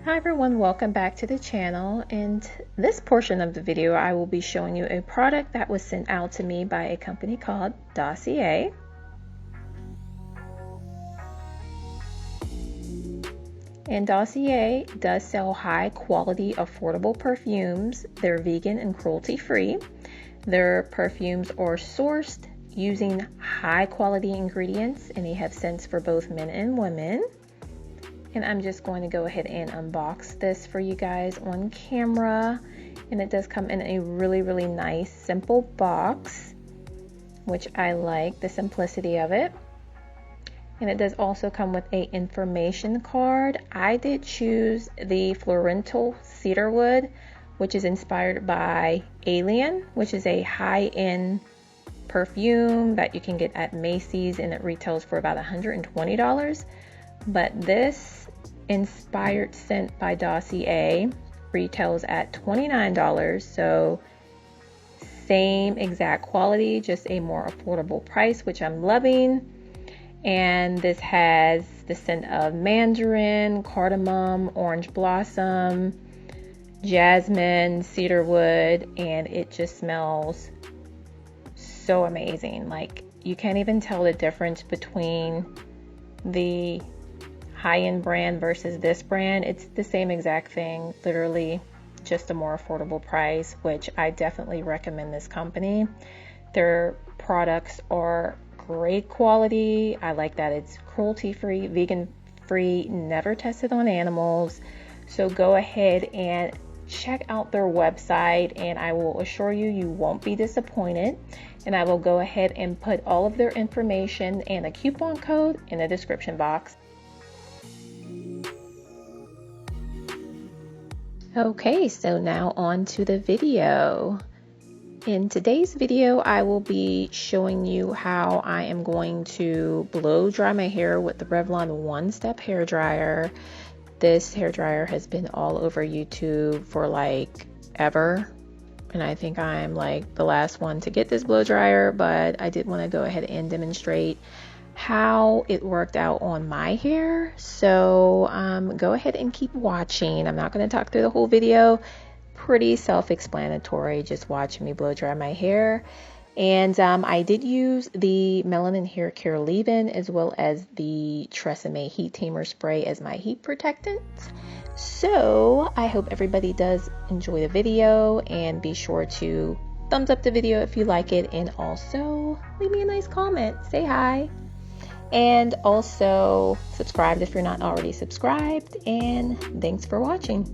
Hi everyone, welcome back to the channel. In this portion of the video I will be showing you a product that was sent out to me by a company called Dossier. And Dossier does sell high quality affordable perfumes. They're vegan and cruelty free. Their perfumes are sourced using high quality ingredients and they have scents for both men and women. And I'm just going to go ahead and unbox this for you guys on camera. And it does come in a really nice simple box, which I like the simplicity of it. And it does also come with a information card. I did choose the Florental Cedarwood, which is inspired by Alien, which is a high-end perfume that you can get at Macy's, and it retails for about $120. But this inspired scent by Dossier retails at $29, so same exact quality, just a more affordable price, which I'm loving. And this has the scent of mandarin, cardamom, orange blossom, jasmine, cedarwood, and it just smells so amazing. Like, you can't even tell the difference between the high-end brand versus this brand. It's the same exact thing, literally just a more affordable price, which I definitely recommend this company. Their products are great quality. I like that it's cruelty-free, vegan-free, never tested on animals. So go ahead and check out their website and I will assure you, you won't be disappointed. And I will go ahead and put all of their information and a coupon code in the description box. Okay, so now on to the video. In today's video, I will be showing you how I am going to blow dry my hair with the Revlon one-step hair dryer. This hair dryer has been all over YouTube for like ever, and I think I'm like the last one to get this blow dryer, but I did want to go ahead and demonstrate how it worked out on my hair. So go ahead and keep watching. I'm not going to talk through the whole video. Pretty self-explanatory, just watching me blow dry my hair. And I did use the Melanin hair care leave-in as well as the Tresemme heat tamer spray as my heat protectant. So I hope everybody does enjoy the video, and be sure to thumbs up the video if you like it, and also leave me a nice comment, say hi. And also subscribe if you're not already subscribed, and thanks for watching.